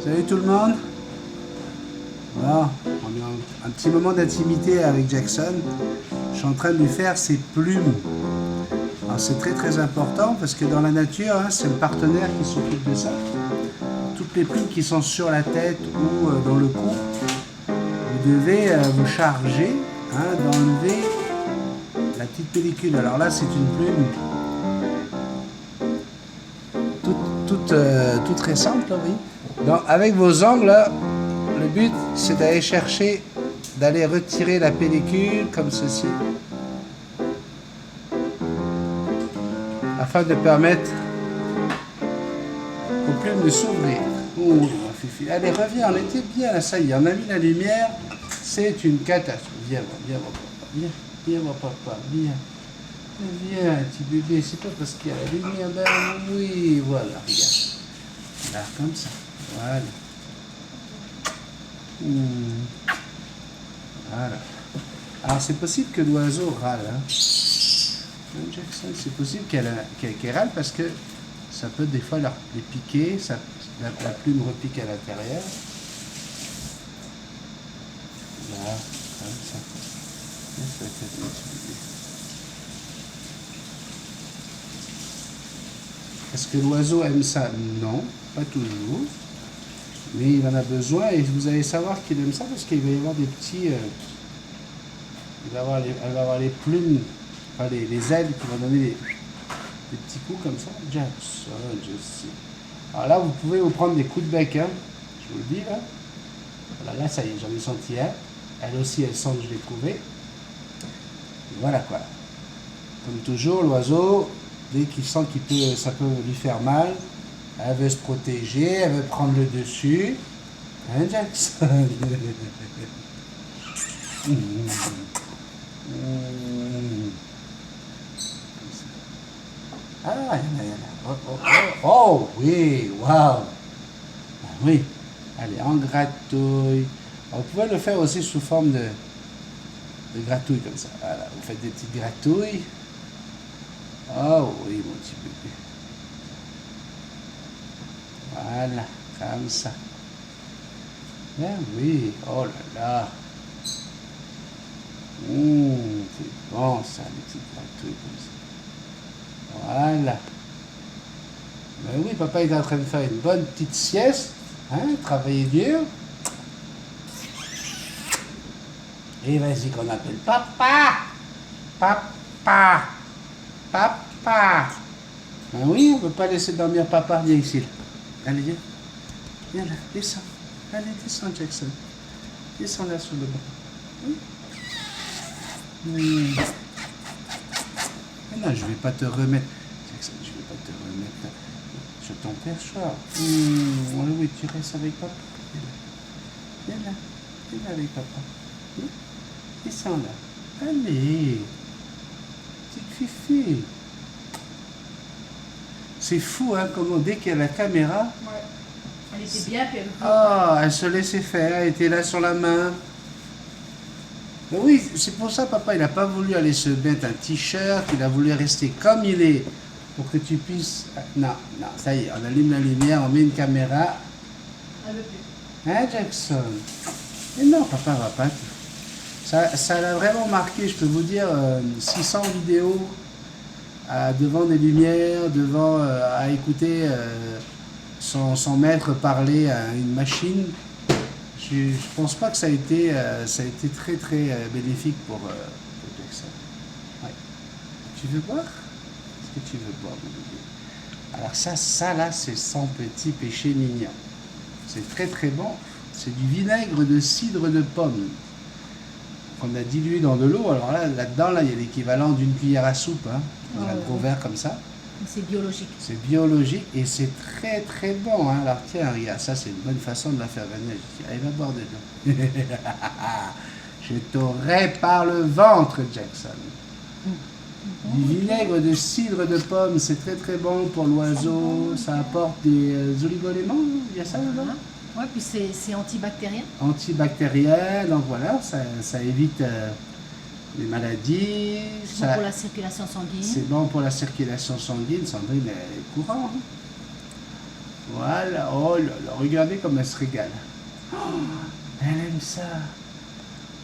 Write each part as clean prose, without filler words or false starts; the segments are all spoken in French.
Salut tout le monde. Voilà, on est un petit moment d'intimité avec Jackson. Je suis en train de lui faire ses plumes. Alors c'est très important parce que dans la nature, hein, c'est le partenaire qui s'occupe de ça. Toutes les plumes qui sont sur la tête ou dans le cou, vous devez vous charger d'enlever la petite pellicule. Alors là, c'est une plume toute récente, là, oui. Donc, avec vos ongles, là, le but, c'est d'aller chercher, d'aller retirer la pellicule comme ceci, afin de permettre aux plumes de s'ouvrir. Oh, Fifi. Allez, reviens, on était bien là, ça y est, on a mis la lumière, c'est une catastrophe. Viens, mon papa, viens, mon papa, viens. Viens, petit bébé, c'est pas parce qu'il y a la lumière, ben oui, voilà, regarde. Là, comme ça, voilà. Voilà. Alors, c'est possible que l'oiseau râle, hein. Jackson, c'est possible qu'elle râle parce que ça peut des fois les piquer, la plume repique à l'intérieur. Là, comme ça. Est-ce que l'oiseau aime ça? Non, pas toujours. Mais il en a besoin et vous allez savoir qu'il aime ça parce qu'il va y avoir des petits... elle va avoir les plumes, enfin les ailes qui vont donner des petits coups comme ça. Jackson, je sais. Alors là, vous pouvez vous prendre des coups de bec, hein. Je vous le dis, là. Voilà, là, ça y est, j'en ai senti un. Elle aussi, elle sent que je l'ai trouvé. Voilà quoi. Comme toujours, l'oiseau, dès qu'il sent ça peut lui faire mal, elle veut se protéger, elle veut prendre le dessus. Hein, Jackson? Ah, il y en a. Oh, oui, waouh. Oui. Allez, on gratouille. On pouvait le faire aussi sous forme de gratouille comme ça. Voilà, vous faites des petites gratouilles. Oh oui, mon petit bébé. Voilà, comme ça. Ben oui, oh là là. C'est bon ça, les petites gratouilles comme ça. Voilà. Ben oui, papa est en train de faire une bonne petite sieste. Hein, travailler dur. Et vas-y qu'on appelle papa. Papa. Papa. Ben oui, on ne peut pas laisser dormir papa. Viens ici. Là. Allez, viens. Viens là, descends. Allez, descends, Jackson. Descends là sur le banc. Oui. Mais non, je ne vais pas te remettre. Jackson, je ne vais pas te remettre sur ton perchoir. Oui, tu restes avec papa. Viens là. Viens là avec papa. Descends là. Allez. Petite Fifi. C'est fou, hein, comment dès qu'il y a la caméra... Ouais. Elle était bien, puis elle se laissait faire, elle était là sur la main. Mais oui, c'est pour ça, papa, il n'a pas voulu aller se mettre un t-shirt, il a voulu rester comme il est, pour que tu puisses... Non, ça y est, on allume la lumière, on met une caméra. elle veut plus. Hein, Jackson? Mais non, papa va pas. Ça l'a vraiment marqué, je peux vous dire, 600 vidéos devant des lumières, à écouter son maître parler à une machine. Je ne pense pas que ça a été très bénéfique pour Jackson. Ouais. Tu veux boire? Est-ce que tu veux boire, mon bébé? Alors ça là, c'est son petit péché mignon. C'est très bon. C'est du vinaigre de cidre de pomme qu'on a dilué dans de l'eau. Alors là-dedans, il y a l'équivalent d'une cuillère à soupe, hein, dans un gros verre comme ça. C'est biologique. C'est biologique et c'est très bon. Hein. Alors tiens, regarde, ça c'est une bonne façon de la faire venir. Allez, va boire dedans. Je t'aurai par le ventre, Jackson. Du vinaigre de cidre de pomme, c'est très bon pour l'oiseau. Ça apporte des oligoéléments, il y a ça dedans? Ouais, puis c'est antibactérien. Antibactérien, donc voilà, ça évite les maladies. C'est bon pour la circulation sanguine. C'est bon pour la circulation sanguine. Sandrine est courant. Hein. Voilà. Oh là là, regardez comme elle se régale. Oh, elle aime ça.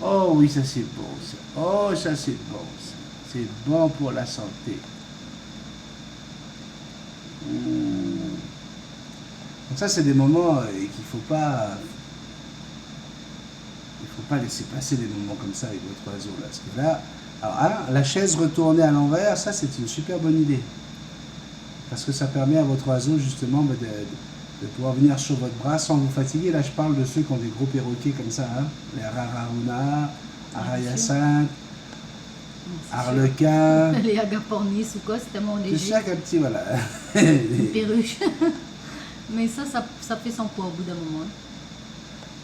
Oh oui, ça c'est bon ça. Oh, ça c'est bon ça. C'est bon pour la santé. Donc ça, c'est des moments il faut pas laisser passer des moments comme ça avec votre oiseau là. Parce que là, alors, hein, la chaise retournée à l'envers, ça c'est une super bonne idée. Parce que ça permet à votre oiseau justement de pouvoir venir sur votre bras sans vous fatiguer. Là, je parle de ceux qui ont des gros perroquets comme ça, hein, les Araruna, Arayacinthe, Arlequin. Les agapornis ou quoi, c'est tellement léger. C'est chaque petit, voilà. Une perruche. Mais ça fait son poids au bout d'un moment.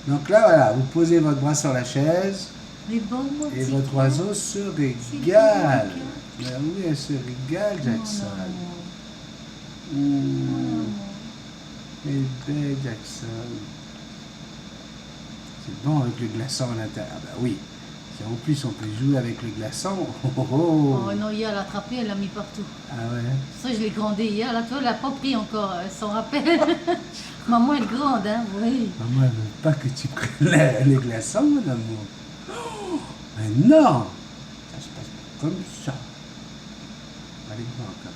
Donc là, voilà, vous posez votre bras sur la chaise Les bons mots, et votre oiseau se régale. Ben oui, elle se régale, Jackson. Elle est belle, Jackson. C'est bon avec le glaçon à l'intérieur. Ah ben oui. Si en plus on peut jouer avec le glaçon. Oh, oh, oh. Oh non, hier elle l'a attrapé, elle l'a mis partout. Ah ouais. Ça, je l'ai grondé hier. Là, toi, elle l'a pas pris encore, elle s'en rappelle. Maman, elle grande, hein, oui. Maman, elle veut pas que tu prennes les glaçons, mon amour. Oh, mais non. Ça se passe comme ça. Allez, moi encore.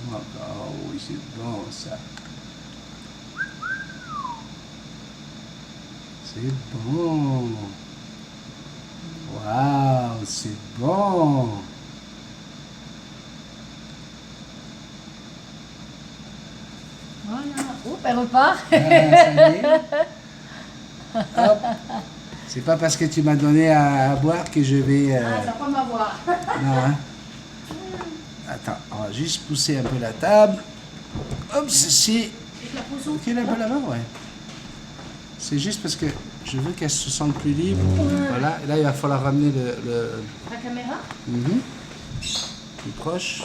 Moi encore. Oh oui, c'est bon ça. C'est bon. Waouh, c'est bon. Voilà. Oups, elle repart. Ah, ça y est. Hop. C'est pas parce que tu m'as donné à boire que je vais... Ah, ça va pas m'avoir. Non, hein. Attends, on va juste pousser un peu la table. Hop, ceci. Ok, là-bas, ouais. C'est juste parce que je veux qu'elle se sente plus libre. Voilà, et là, il va falloir ramener La caméra? Plus proche.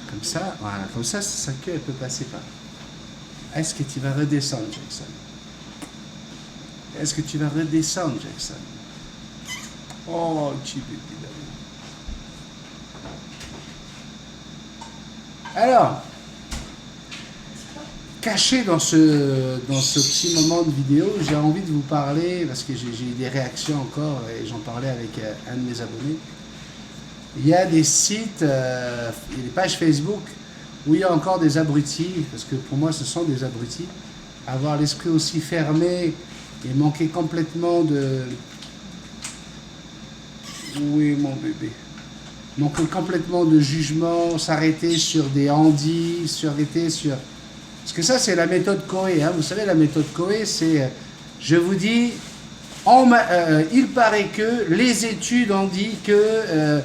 Comme ça, voilà, comme ça, sa queue, elle peut passer par. Est-ce que tu vas redescendre, Jackson? Est-ce que tu vas redescendre, Jackson? Oh, petit bébé d'amour. Alors, caché dans ce petit moment de vidéo, j'ai envie de vous parler, parce que j'ai eu des réactions encore, et j'en parlais avec un de mes abonnés. Il y a des sites, des pages Facebook, où il y a encore des abrutis, parce que pour moi ce sont des abrutis, avoir l'esprit aussi fermé et manquer complètement de... Oui, mon bébé. Manquer complètement de jugement, s'arrêter sur des handis, s'arrêter sur... Parce que ça, c'est la méthode Coué. Hein. Vous savez, la méthode Coué, c'est... Je vous dis, il paraît que les études ont dit que...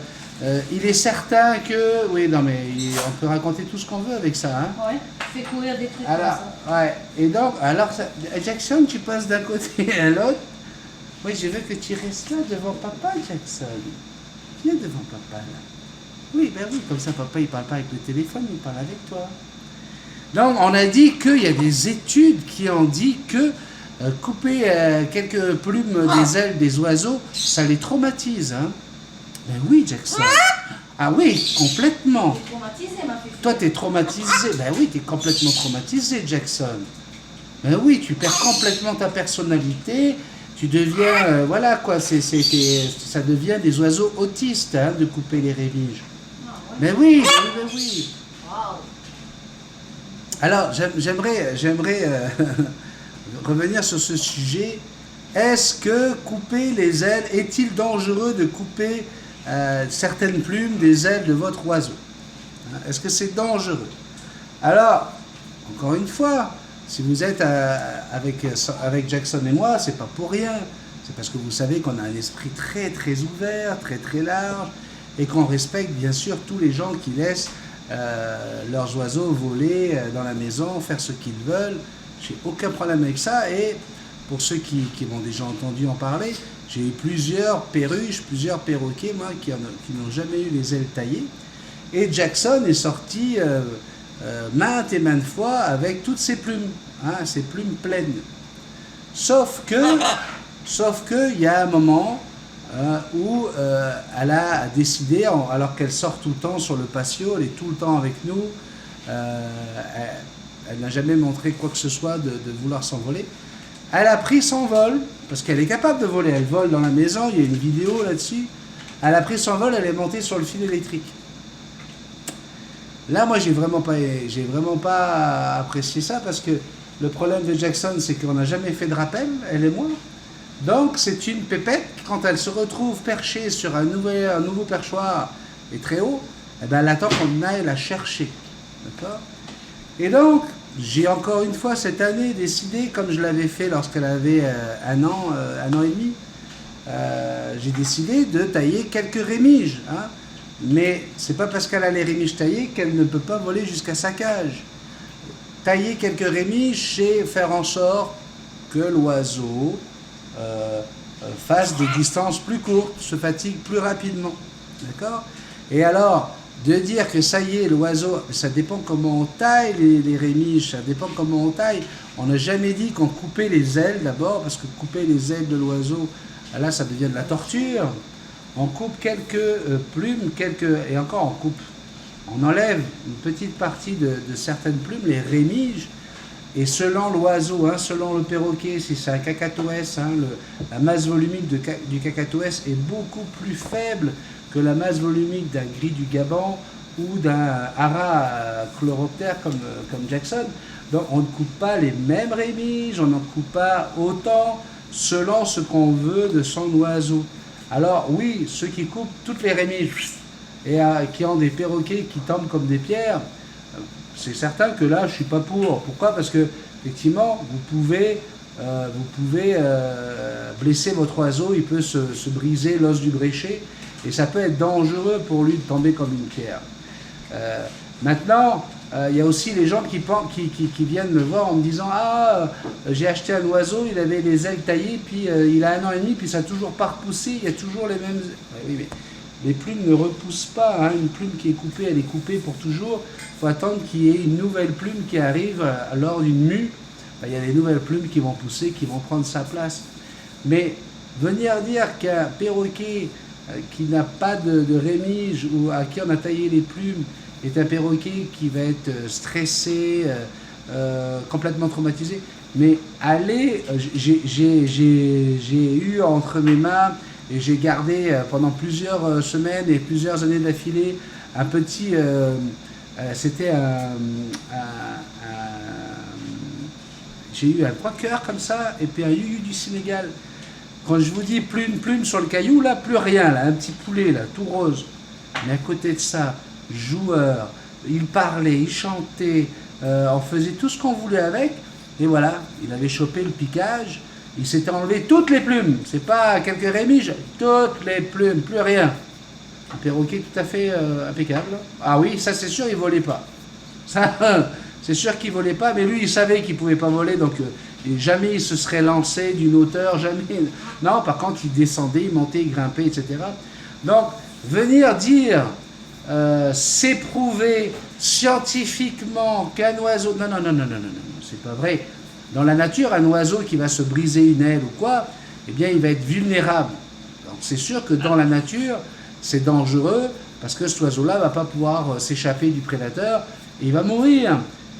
il est certain que... Oui, non, mais on peut raconter tout ce qu'on veut avec ça. Hein. Ouais, fait courir des trucs alors, comme ça. Ouais. Et donc, alors, Jackson, tu passes d'un côté à l'autre. Oui, je veux que tu restes là devant papa, Jackson. Viens devant papa, là. Oui, ben oui, comme ça, papa, il parle pas avec le téléphone, il parle avec toi. Donc, on a dit qu'il y a des études qui ont dit que couper quelques plumes des ailes des oiseaux, ça les traumatise. Hein. Ben oui, Jackson. Ah oui, complètement. T'es traumatisé, ma fille. Toi, t'es traumatisé. Ben oui, t'es complètement traumatisé, Jackson. Ben oui, tu perds complètement ta personnalité. Tu deviens, voilà quoi, ça devient des oiseaux autistes hein, de couper les rémiges. Ah, ouais. Ben oui, ben oui. Wow. Alors, j'aimerais revenir sur ce sujet. Est-ce que couper les ailes, est-il dangereux de couper certaines plumes des ailes de votre oiseau? Est-ce que c'est dangereux? Alors, encore une fois, si vous êtes avec Jackson et moi, c'est pas pour rien. C'est parce que vous savez qu'on a un esprit très très ouvert, très très large, et qu'on respecte bien sûr tous les gens qui laissent leurs oiseaux voler dans la maison, faire ce qu'ils veulent. J'ai aucun problème avec ça. Et pour ceux qui m'ont déjà entendu en parler, j'ai eu plusieurs perruches, plusieurs perroquets, moi, qui n'ont jamais eu les ailes taillées. Et Jackson est sorti maintes et maintes fois avec toutes ses plumes, hein, ses plumes pleines. Sauf que il y a un moment où elle a décidé, alors qu'elle sort tout le temps sur le patio, elle est tout le temps avec nous, Elle n'a jamais montré quoi que ce soit de vouloir s'envoler. Elle a pris son vol, parce qu'elle est capable de voler. Elle vole dans la maison, il y a une vidéo là-dessus. Elle a pris son vol, elle est montée sur le fil électrique. Là, moi, j'ai vraiment pas apprécié ça, parce que le problème de Jackson, c'est qu'on n'a jamais fait de rappel, elle et moi. Donc, c'est une pépette, quand elle se retrouve perchée sur un nouveau perchoir, et très haut, eh ben, elle attend qu'on aille la chercher. D'accord ? Et donc, j'ai encore une fois cette année décidé, comme je l'avais fait lorsqu'elle avait un an et demi, j'ai décidé de tailler quelques rémiges. Hein. Mais c'est pas parce qu'elle a les rémiges taillées qu'elle ne peut pas voler jusqu'à sa cage. Tailler quelques rémiges, c'est faire en sorte que l'oiseau fasse des distances plus courtes, se fatigue plus rapidement. D'accord ? Et alors, de dire que ça y est, l'oiseau, ça dépend comment on taille les rémiges, ça dépend comment on taille. On n'a jamais dit qu'on coupait les ailes d'abord, parce que couper les ailes de l'oiseau, là ça devient de la torture. On coupe quelques plumes, et encore on enlève une petite partie de certaines plumes, les rémiges, et selon l'oiseau, hein, selon le perroquet, si c'est un cacatoès, hein, la masse volumique du cacatoès est beaucoup plus faible que la masse volumique d'un gris du Gabon ou d'un hara chloroptère comme Jackson. Donc on ne coupe pas les mêmes rémiges, on n'en coupe pas autant selon ce qu'on veut de son oiseau. Alors oui, ceux qui coupent toutes les rémiges et qui ont des perroquets qui tombent comme des pierres, c'est certain que là je ne suis pas pour. Pourquoi ? Parce que effectivement vous pouvez blesser votre oiseau, il peut se briser l'os du bréchet. Et ça peut être dangereux pour lui de tomber comme une pierre. Maintenant, il y a aussi les gens qui viennent me voir en me disant « Ah, j'ai acheté un oiseau, il avait les ailes taillées, puis il a 1 an et demi, puis ça n'a toujours pas repoussé, il y a toujours les mêmes... » Oui, mais les plumes ne repoussent pas. Hein. Une plume qui est coupée, elle est coupée pour toujours. Il faut attendre qu'il y ait une nouvelle plume qui arrive lors d'une mue. Ben, il y a les nouvelles plumes qui vont pousser, qui vont prendre sa place. Mais venir dire qu'un perroquet qui n'a pas de rémige ou à qui on a taillé les plumes est un perroquet qui va être stressé, complètement traumatisé. Mais allez, j'ai eu entre mes mains et j'ai gardé pendant plusieurs semaines et plusieurs années d'affilée un petit, c'était j'ai eu un 3 cœurs comme ça et puis un yuyu du Sénégal. Quand je vous dis plume sur le caillou, là, plus rien, là, un petit poulet, là, tout rose. Mais à côté de ça, joueur, il parlait, il chantait, on faisait tout ce qu'on voulait avec, et voilà, il avait chopé le piquage, il s'était enlevé toutes les plumes, c'est pas quelques rémiges, toutes les plumes, plus rien. Un perroquet tout à fait impeccable. Ah oui, ça c'est sûr, il volait pas. Ça, c'est sûr qu'il volait pas, mais lui, il savait qu'il pouvait pas voler, donc... Et jamais il se serait lancé d'une hauteur, jamais. Non, par contre, il descendait, il montait, il grimpait, etc. Donc, venir dire, c'est prouvé scientifiquement qu'un oiseau... Non, c'est pas vrai. Dans la nature, un oiseau qui va se briser une aile ou quoi, eh bien, il va être vulnérable. Donc, c'est sûr que dans la nature, c'est dangereux, parce que cet oiseau-là ne va pas pouvoir s'échapper du prédateur, et il va mourir.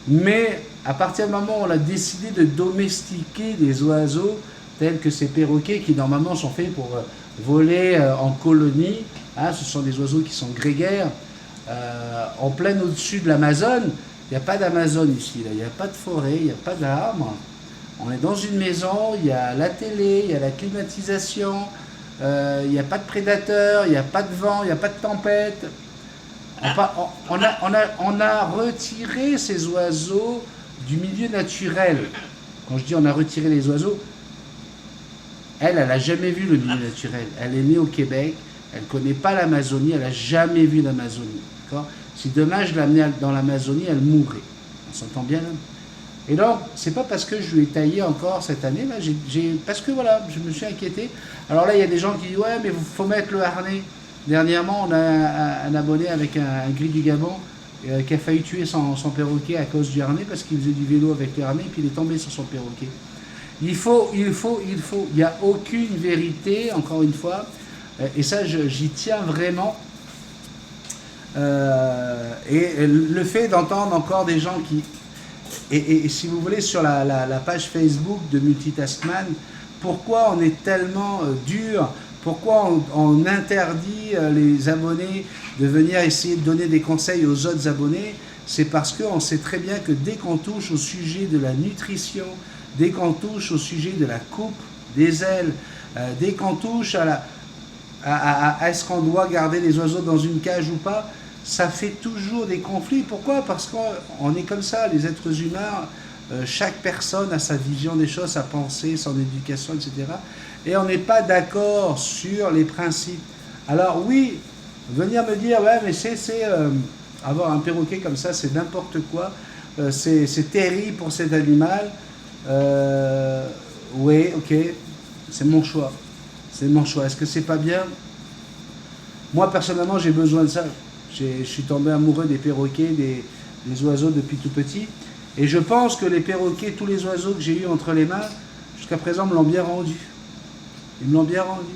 Mais à partir du moment où on a décidé de domestiquer des oiseaux tels que ces perroquets qui normalement sont faits pour voler en colonie, hein, ce sont des oiseaux qui sont grégaires, en plein au-dessus de l'Amazone, il n'y a pas d'Amazone ici, il n'y a pas de forêt, il n'y a pas d'arbres, on est dans une maison, il y a la télé, il y a la climatisation, il n'y a pas de prédateurs, il n'y a pas de vent, il n'y a pas de tempête. On a retiré ces oiseaux du milieu naturel. Quand je dis on a retiré les oiseaux, elle n'a jamais vu le milieu naturel. Elle est née au Québec, elle ne connaît pas l'Amazonie, elle n'a jamais vu l'Amazonie. D'accord ? Si demain je l'amenais dans l'Amazonie, elle mourrait. On s'entend bien là ? Et donc, c'est pas parce que je lui ai taillé encore cette année, là, parce que voilà, je me suis inquiété. Alors là, il y a des gens qui disent ouais, mais il faut mettre le harnais. Dernièrement, on a un abonné avec un gris du Gabon qui a failli tuer son perroquet à cause du harnais parce qu'il faisait du vélo avec le harnais et puis il est tombé sur son perroquet. Il n'y a aucune vérité, encore une fois, et ça j'y tiens vraiment. Et le fait d'entendre encore des gens qui... Et si vous voulez, sur la page Facebook de Multitaskman, pourquoi on est tellement dur, pourquoi on interdit les abonnés de venir essayer de donner des conseils aux autres abonnés, c'est parce qu'on sait très bien que dès qu'on touche au sujet de la nutrition, dès qu'on touche au sujet de la coupe des ailes, dès qu'on touche à est-ce qu'on doit garder les oiseaux dans une cage ou pas, ça fait toujours des conflits. Pourquoi? Parce qu'on est comme ça, les êtres humains, chaque personne a sa vision des choses, sa pensée, son éducation, etc. Et on n'est pas d'accord sur les principes. Alors oui, venir me dire, ouais, mais avoir un perroquet comme ça, c'est n'importe quoi, c'est terrible pour cet animal. Oui, ok, c'est mon choix. C'est mon choix. Est-ce que c'est pas bien? Moi, personnellement, j'ai besoin de ça. Je suis tombé amoureux des perroquets, des oiseaux depuis tout petit. Et je pense que les perroquets, tous les oiseaux que j'ai eu entre les mains, jusqu'à présent, me l'ont bien rendu. Ils me l'ont bien rendu.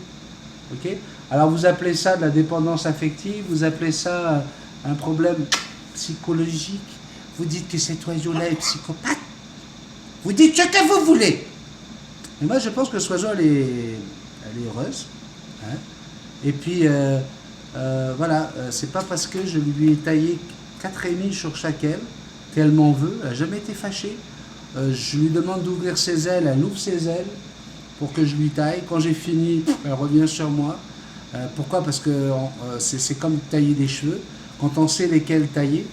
Ok? Alors, vous appelez ça de la dépendance affective, vous appelez ça un problème psychologique. Vous dites que cet oiseau-là est psychopathe. Vous dites ce que vous voulez. Et moi, je pense que ce oiseau, elle est heureuse. Hein? Et puis, voilà, c'est pas parce que je lui ai taillé 4,5 sur chaque aile qu'elle m'en veut. Elle n'a jamais été fâchée. Je lui demande d'ouvrir ses ailes, elle ouvre ses ailes pour que je lui taille. Quand j'ai fini, elle revient sur moi. Pourquoi? Parce que c'est comme tailler des cheveux, quand on sait lesquels tailler.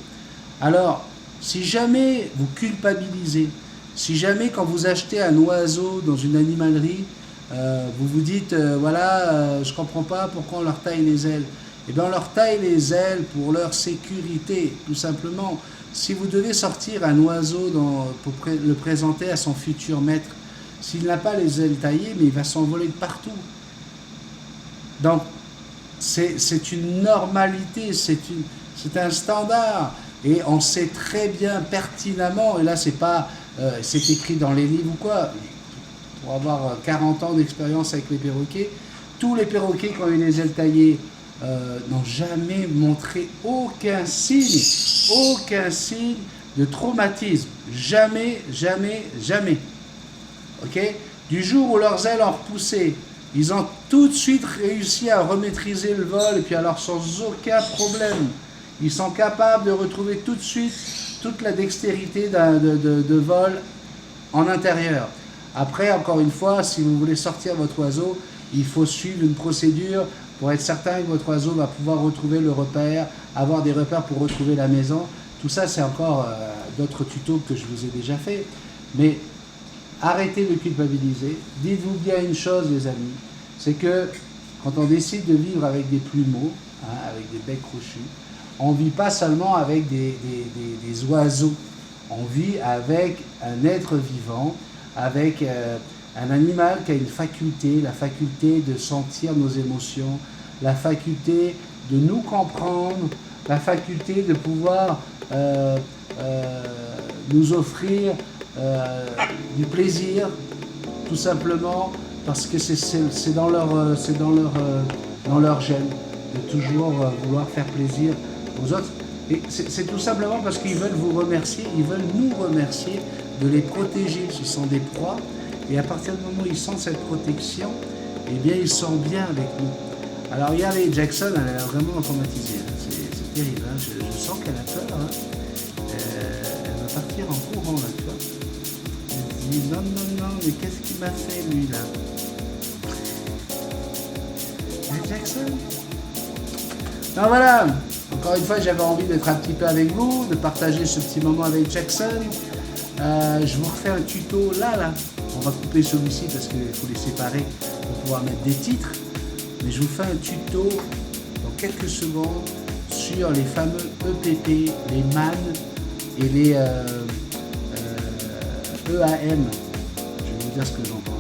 Alors, si jamais vous culpabilisez, si jamais quand vous achetez un oiseau dans une animalerie, vous vous dites, je ne comprends pas pourquoi on leur taille les ailes. Eh bien, on leur taille les ailes pour leur sécurité, tout simplement. Si vous devez sortir un oiseau pour le présenter à son futur maître, s'il n'a pas les ailes taillées, mais il va s'envoler de partout. Donc, c'est une normalité, c'est un standard. Et on sait très bien, pertinemment, et là, c'est écrit dans les livres ou quoi, pour avoir 40 ans d'expérience avec les perroquets, tous les perroquets qui ont eu les ailes taillées n'ont jamais montré aucun signe de traumatisme. Jamais, jamais, jamais. Ok? Du jour où leurs ailes ont repoussé, ils ont tout de suite réussi à remaîtriser le vol, et puis alors sans aucun problème. Ils sont capables de retrouver tout de suite toute la dextérité de vol en intérieur. Après, encore une fois, si vous voulez sortir votre oiseau, il faut suivre une procédure pour être certain que votre oiseau va pouvoir retrouver le repère, avoir des repères pour retrouver la maison. Tout ça, c'est encore d'autres tutos que je vous ai déjà fait. Mais arrêtez de culpabiliser. Dites-vous bien une chose, les amis, c'est que quand on décide de vivre avec des plumeaux, avec des becs crochus, on ne vit pas seulement avec des oiseaux. On vit avec un être vivant, avec un animal qui a une faculté, la faculté de sentir nos émotions, la faculté de nous comprendre, la faculté de pouvoir nous offrir du plaisir, tout simplement parce que c'est dans leur gène de toujours vouloir faire plaisir aux autres. Et c'est tout simplement parce qu'ils veulent vous remercier, ils veulent nous remercier de les protéger. Ce sont des proies. Et à partir du moment où ils sentent cette protection, eh bien, ils sont bien avec nous. Alors, regardez, Jackson, elle est vraiment traumatisée. C'est terrible. Hein. Je sens qu'elle a peur. Hein. Elle va partir en courant, là, tu vois. Elle se dit, non, mais qu'est-ce qu'il m'a fait, lui, là? Jackson. Alors, voilà. Encore une fois, j'avais envie d'être un petit peu avec vous, de partager ce petit moment avec Jackson. Je vous refais un tuto là. On va couper celui-ci parce qu'il faut les séparer pour pouvoir mettre des titres. Mais je vous fais un tuto dans quelques secondes sur les fameux EPP, les MAN et les EAM. Je vais vous dire ce que j'en pense.